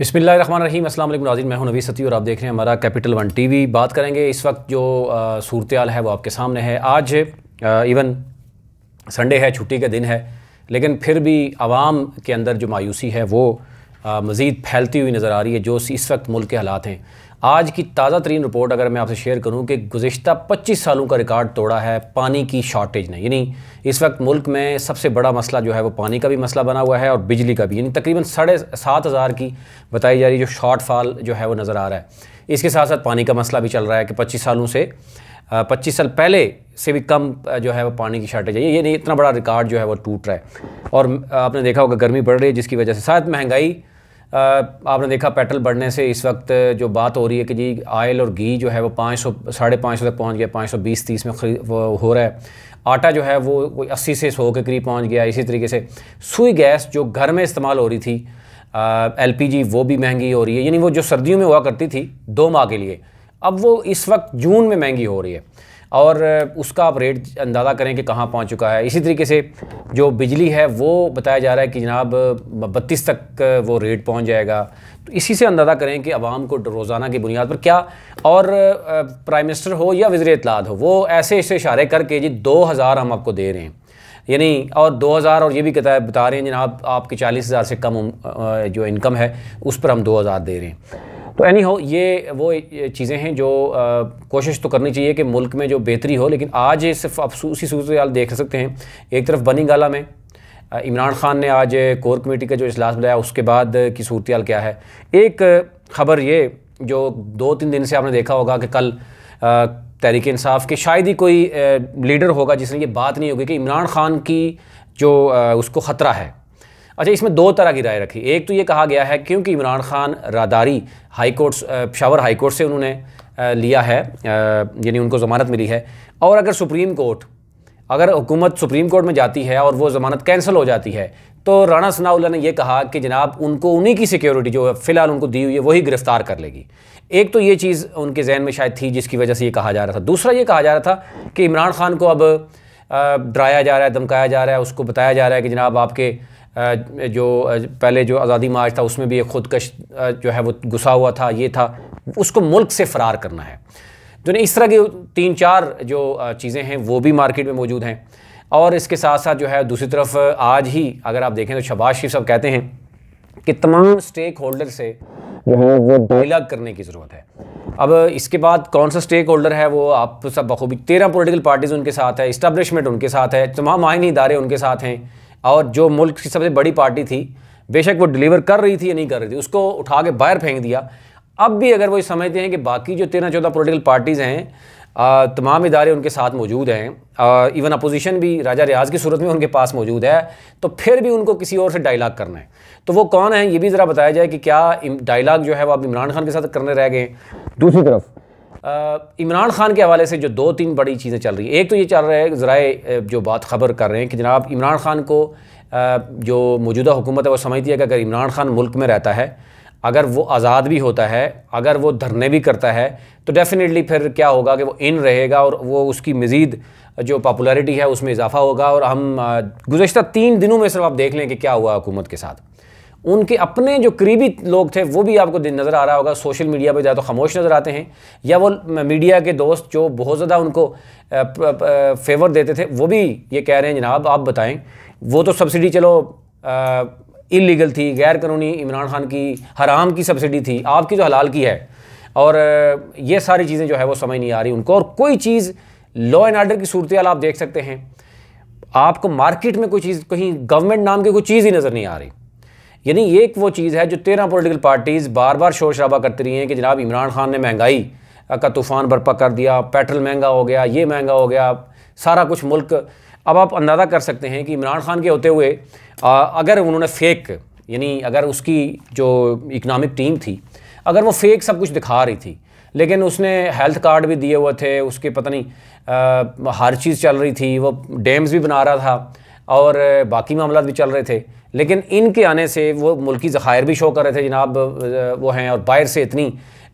बिस्मिल्लाहिर्रहमानिर्रहीम। अस्सलाम वालेकुम नाज़रीन, मैं हूं नवीद सती और आप देख रहे हैं हमारा कैपिटल वन टीवी। बात करेंगे इस वक्त जो सूरत-ए-हाल है वो आपके सामने है। आज इवन संडे है, छुट्टी का दिन है, लेकिन फिर भी आवाम के अंदर जो मायूसी है वो मज़ीद फैलती हुई नज़र आ रही है। जो इस वक्त मुल्क के हालात हैं, आज की ताज़ा तरीन रिपोर्ट अगर मैं आपसे शेयर करूं कि गुज़िश्ता 25 सालों का रिकॉर्ड तोड़ा है पानी की शॉर्टेज ने। यानी इस वक्त मुल्क में सबसे बड़ा मसला जो है वो पानी का भी मसला बना हुआ है और बिजली का भी। यानी तकरीबन 7,500 की बताई जा रही जो शॉर्टफॉल जो है वो नज़र आ रहा है। इसके साथ साथ पानी का मसला भी चल रहा है कि 25 सालों से 25 साल पहले से भी कम जो है वो पानी की शॉर्टेज है। ये नहीं, इतना बड़ा रिकॉर्ड जो है वो टूट रहा है। और आपने देखा होगा गर्मी बढ़ रही है, जिसकी वजह से शायद महंगाई, आपने देखा पेट्रोल बढ़ने से इस वक्त जो बात हो रही है कि जी ऑयल और घी जो है वो 500 550 तक पहुंच गया, 520-30 में वो हो रहा है। आटा जो है वो कोई 80 से 100 के करीब पहुंच गया। इसी तरीके से सुई गैस जो घर में इस्तेमाल हो रही थी, LPG, वो भी महंगी हो रही है। यानी वो जो सर्दियों में हुआ करती थी 2 माह के लिए, अब वो इस वक्त जून में महंगी हो रही है और उसका आप रेट अंदाज़ा करें कि कहाँ पहुँच चुका है। इसी तरीके से जो बिजली है वो बताया जा रहा है कि जनाब 32 तक वो रेट पहुँच जाएगा। तो इसी से अंदाज़ा करें कि आवाम को रोज़ाना की बुनियाद पर क्या, और प्राइम मिनिस्टर हो या वज़ीर इत्तलात हो, वो ऐसे इशारे करके जी 2,000 हम आपको दे रहे हैं, यानी और 2,000, और ये भी बता रहे हैं जनाब आपकी 40,000 से कम जो इनकम है उस पर हम 2,000 दे रहे हैं। तो एनी हो, ये वो चीज़ें हैं जो कोशिश तो करनी चाहिए कि मुल्क में जो बेहतरी हो। लेकिन आज सिर्फ आप उसी सूरत-ए-हाल देख सकते हैं। एक तरफ बनी गाला में इमरान खान ने आज कोर कमेटी का जो इजलास बुलाया, उसके बाद की सूरत-ए-हाल क्या है। एक ख़बर ये जो 2-3 दिन से आपने देखा होगा कि कल तहरीक इंसाफ के शायद ही कोई लीडर होगा जिसने ये बात नहीं होगी कि इमरान खान की जो उसको ख़तरा है। अच्छा, इसमें 2 तरह की राय रखी। एक तो ये कहा गया है क्योंकि इमरान खान रादारी high court, Peshawar high court से उन्होंने लिया है, यानी उनको ज़मानत मिली है, और अगर सुप्रीम कोर्ट, अगर हुकूमत सुप्रीम कोर्ट में जाती है और वो ज़मानत कैंसिल हो जाती है, तो राना सनाउल्लाह ने यह कहा कि जनाब उनको उन्हीं की सिक्योरिटी जो फ़िलहाल उनको दी हुई है वही गिरफ़्तार कर लेगी। एक तो ये चीज़ उनके जहन में शायद थी, जिसकी वजह से ये कहा जा रहा था। दूसरा ये कहा जा रहा था कि इमरान खान को अब डराया जा रहा है, धमकाया जा रहा है, उसको बताया जा रहा है कि जनाब आपके जो पहले जो आज़ादी मार्च था उसमें भी एक खुदकश जो है वो घुसा हुआ था, ये था, उसको मुल्क से फ़रार करना है। जो इस तरह की 3-4 जो चीज़ें हैं वो भी मार्केट में मौजूद हैं। और इसके साथ साथ जो है दूसरी तरफ आज ही अगर आप देखें तो शहबाज शरीफ साहब कहते हैं कि तमाम स्टेक होल्डर से जो है वो डायलॉग करने की ज़रूरत है। अब इसके बाद कौन सा स्टेक होल्डर है वो आप सब बखूबी, 13 पॉलिटिकल पार्टीज़ उनके साथ है, इस्टेब्लिशमेंट उनके साथ है, तमाम आइनी इदारे उनके साथ हैं, और जो मुल्क की सबसे बड़ी पार्टी थी, बेशक वो डिलीवर कर रही थी या नहीं कर रही थी, उसको उठा के बाहर फेंक दिया। अब भी अगर वो समझते हैं कि बाकी जो 13-14 पॉलिटिकल पार्टीज़ हैं, तमाम इदारे उनके साथ मौजूद हैं, इवन अपोजिशन भी राजा रियाज की सूरत में उनके पास मौजूद है, तो फिर भी उनको किसी और से डायलॉग करना है। तो वो कौन है ये भी ज़रा बताया जाए कि क्या डायलॉग जो है वो अब इमरान खान के साथ करने रह गए। दूसरी तरफ इमरान खान के हवाले से जो 2-3 बड़ी चीज़ें चल रही है। एक तो ये चल रहा है, ज़राए जो बात ख़बर कर रहे हैं कि जनाब इमरान खान को जो मौजूदा हुकूमत है वो समझती है कि अगर इमरान खान मुल्क में रहता है, अगर वो आज़ाद भी होता है, अगर वो धरने भी करता है, तो डेफिनेटली फिर क्या होगा कि वो इन रहेगा और वो उसकी मज़ीद जो पॉपुलैरिटी है उसमें इजाफा होगा। और हम गुज़श्ता 3 दिनों में सिर्फ आप देख लें कि क्या हुआ हुकूमत के साथ। उनके अपने जो करीबी लोग थे वो भी आपको नज़र आ रहा होगा, सोशल मीडिया पर ज़्यादा तो खामोश नज़र आते हैं, या वो मीडिया के दोस्त जो बहुत ज़्यादा उनको फेवर देते थे वो भी ये कह रहे हैं जनाब आप बताएं, वो तो सब्सिडी चलो इलीगल थी, गैर कानूनी, इमरान खान की हराम की सब्सिडी थी, आपकी जो हलाल की है। और ये सारी चीज़ें जो है वो समझ नहीं आ रही उनको। और कोई चीज़ लॉ एंड ऑर्डर की सूरत-ए-हाल आप देख सकते हैं, आपको मार्केट में कोई चीज़, कहीं गवर्नमेंट नाम की कोई चीज़ ही नज़र नहीं आ रही। यानी ये एक वो चीज़ है जो 13 पॉलिटिकल पार्टीज़ बार बार शोर शराबा करती रही हैं कि जनाब इमरान खान ने महंगाई का तूफ़ान बर्पा कर दिया, पेट्रोल महंगा हो गया, ये महंगा हो गया, सारा कुछ मुल्क। अब आप अंदाज़ा कर सकते हैं कि इमरान खान के होते हुए अगर उन्होंने फ़ेक, यानी अगर उसकी जो इकनॉमिक टीम थी, अगर वो फ़ेक सब कुछ दिखा रही थी, लेकिन उसने हेल्थ कार्ड भी दिए हुए थे, उसके पता नहीं हर चीज़ चल रही थी, वो डैम्स भी बना रहा था और बाकी मामला भी चल रहे थे, लेकिन इनके आने से वो मुल्की ज़खायर भी शो कर रहे थे जनाब वो हैं, और बाहर से इतनी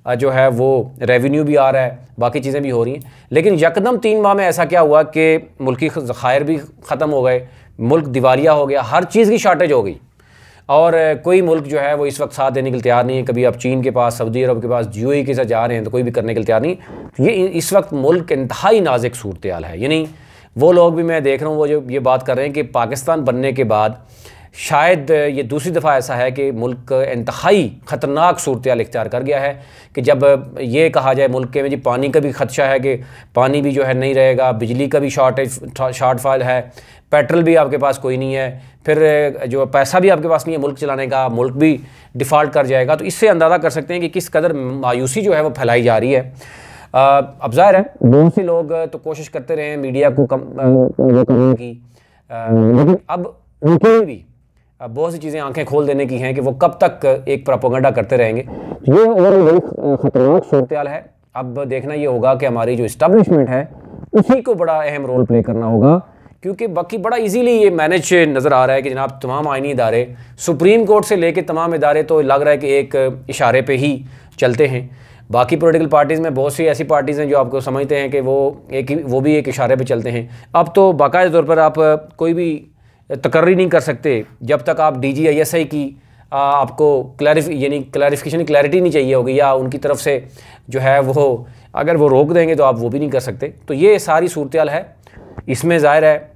जो है वो रेवेन्यू भी आ रहा है, बाकी चीज़ें भी हो रही हैं। लेकिन यकदम 3 माह में ऐसा क्या हुआ कि मुल्की ज़खायर भी ख़त्म हो गए, मुल्क दिवालिया हो गया, हर चीज़ की शॉर्टेज हो गई। और कोई मुल्क जो है वो इस वक्त साथ देने के लिए तैयार नहीं है। कभी आप चीन के पास, सऊदी अरब के पास, UAE के साथ जा रहे हैं तो कोई भी करने के लिए तैयार नहीं। ये इस वक्त मुल्क इंतहाई नाजुक सूरत हाल है। यानी वो लोग भी मैं देख रहा हूँ वो जो ये बात कर रहे हैं कि पाकिस्तान बनने के बाद शायद ये दूसरी दफ़ा ऐसा है कि मुल्क इंतहाई ख़तरनाक सूरत हाल इख्तियार कर गया है कि जब ये कहा जाए मुल्क के में जी पानी का भी खदशा है कि पानी भी जो है नहीं रहेगा, बिजली का भी शॉर्टफॉल है, पेट्रोल भी आपके पास कोई नहीं है, फिर जो पैसा भी आपके पास नहीं है मुल्क चलाने का, मुल्क भी डिफ़ॉल्ट कर जाएगा। तो इससे अंदाज़ा कर सकते हैं कि किस कदर मायूसी जो है वो फैलाई जा रही है। अब ज़ाहिर है बहुत से लोग तो कोशिश करते रहे मीडिया को कम वो करने की, लेकिन अब उनके भी बहुत सी चीज़ें आंखें खोल देने की हैं कि वो कब तक एक प्रोपेगेंडा करते रहेंगे। ये ओवरऑल बड़ी ख़तरनाक सूरत हाल है। अब देखना ये होगा कि हमारी जो इस्टेब्लिशमेंट है उसी को बड़ा अहम रोल प्ले करना होगा, क्योंकि बाकी बड़ा इजीली ये मैनेज नज़र आ रहा है कि जनाब तमाम आइनी इदारे, सुप्रीम कोर्ट से लेके तमाम इदारे तो लग रहा है कि एक इशारे पे ही चलते हैं। बाकी पॉलिटिकल पार्टीज़ में बहुत सी ऐसी पार्टीज़ हैं जो आपको समझते हैं कि वो भी एक इशारे पे चलते हैं। अब तो बाकायदा तौर पर आप कोई भी तकर्री नहीं कर सकते जब तक आप DGISI की आपको क्लैरिटी नहीं चाहिए होगी, या उनकी तरफ से जो है वो अगर वो रोक देंगे तो आप वो भी नहीं कर सकते। तो ये सारी सूरत हाल है। इसमें ज़ाहिर है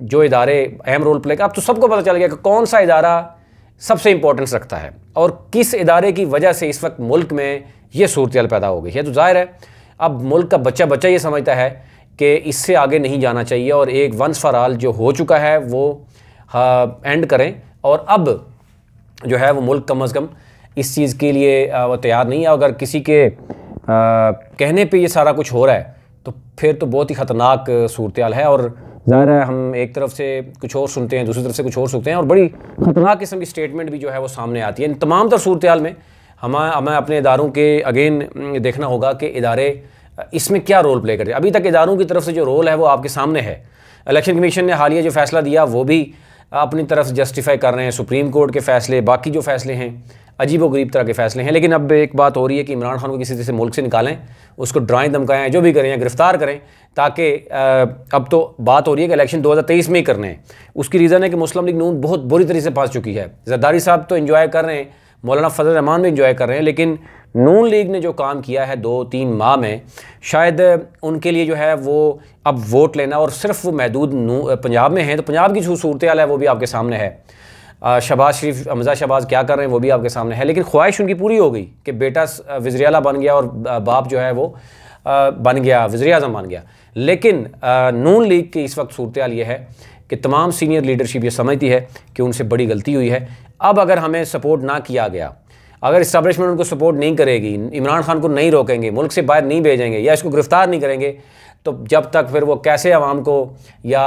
जो इदारे अहम रोल प्ले, अब तो सबको पता चल गया कि कौन सा इदारा सबसे इंपॉर्टेंस रखता है और किस इदारे की वजह से इस वक्त मुल्क में ये सूरत हाल पैदा हो गई है। तो ज़ाहिर है अब मुल्क का बच्चा ये समझता है कि इससे आगे नहीं जाना चाहिए और एक वंस फॉर ऑल जो हो चुका है वो एंड करें, और अब जो है वो मुल्क कम अज़ कम इस चीज़ के लिए वो तैयार नहीं है। अगर किसी के कहने पे ये सारा कुछ हो रहा है तो फिर तो बहुत ही ख़तरनाक सूरत हाल है। और ज़ाहिर है हम एक तरफ से कुछ और सुनते हैं, दूसरी तरफ से कुछ और सुनते हैं, और बड़ी ख़तरनाक किस्म की स्टेटमेंट भी जो है वो सामने आती है। इन तमाम तर सूरत हाल में हमें अपने इदारों के अगेन देखना होगा कि इदारे इसमें क्या रोल प्ले करते हैं। अभी तक इदारों की तरफ से जो रोल है वो आपके सामने है। इलेक्शन कमीशन ने हालिया जो फैसला दिया वो भी अपनी तरफ जस्टिफाई कर रहे हैं, सुप्रीम कोर्ट के फ़ैसले, बाकी जो फ़ैसले हैं अजीब व गरीब तरह के फ़ैसले हैं। लेकिन अब एक बात हो रही है कि इमरान खान को किसी तरह से मुल्क से निकालें, उसको डराएं धमकाएं, जो भी करें या गिरफ़्तार करें, ताकि अब तो बात हो रही है कि इलेक्शन 2023 में ही करने हैं। उसकी रीज़न है कि मुस्लिम लीग नून बहुत बुरी तरीके से फंस चुकी है। जरदारी साहब तो इन्जॉय कर रहे हैं, मौलाना फजल रहमान भी इन्जॉय कर रहे हैं, लेकिन नून लीग ने जो काम किया है 2-3 माह में, शायद उनके लिए जो है वो अब वोट लेना, और सिर्फ वो महदूद पंजाब में हैं, तो पंजाब की जो सूरत हाल है वो भी आपके सामने है। शहबाज शरीफ, हमजा शहबाज क्या कर रहे हैं वो भी आपके सामने है। लेकिन ख्वाहिश उनकी पूरी हो गई कि बेटा वज़ीर आला बन गया और बाप जो है वो बन गया, वज़ीर आज़म बन गया। लेकिन नून लीग की इस वक्त सूरत हाल ये है कि तमाम सीनियर लीडरशिप ये समझती है कि उनसे बड़ी गलती हुई है। अब अगर हमें सपोर्ट ना किया गया, अगर इस्टेब्लिशमेंट उनको सपोर्ट नहीं करेगी, इमरान खान को नहीं रोकेंगे, मुल्क से बाहर नहीं भेजेंगे या इसको गिरफ़्तार नहीं करेंगे, तो जब तक फिर वो कैसे आवाम को या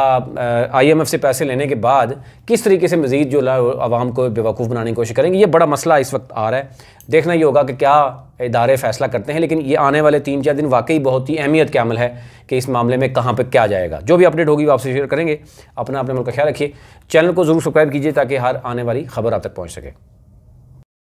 IMF से पैसे लेने के बाद किस तरीके से मज़ीद जो आवाम को बेवकूफ़ बनाने की कोशिश करेंगे, ये बड़ा मसला इस वक्त आ रहा है। देखना ये होगा कि क्या इदारे फ़ैसला करते हैं। लेकिन ये आने वाले 3-4 दिन वाकई बहुत ही अहमियत के अमल है कि इस मामले में कहाँ पे क्या जाएगा। जो भी अपडेट होगी वो आपसे शेयर करेंगे। अपने मुल्क का ख्याल रखिए। चैनल को ज़रूर सब्सक्राइब कीजिए ताकि हर आने वाली खबर आप तक पहुँच सके।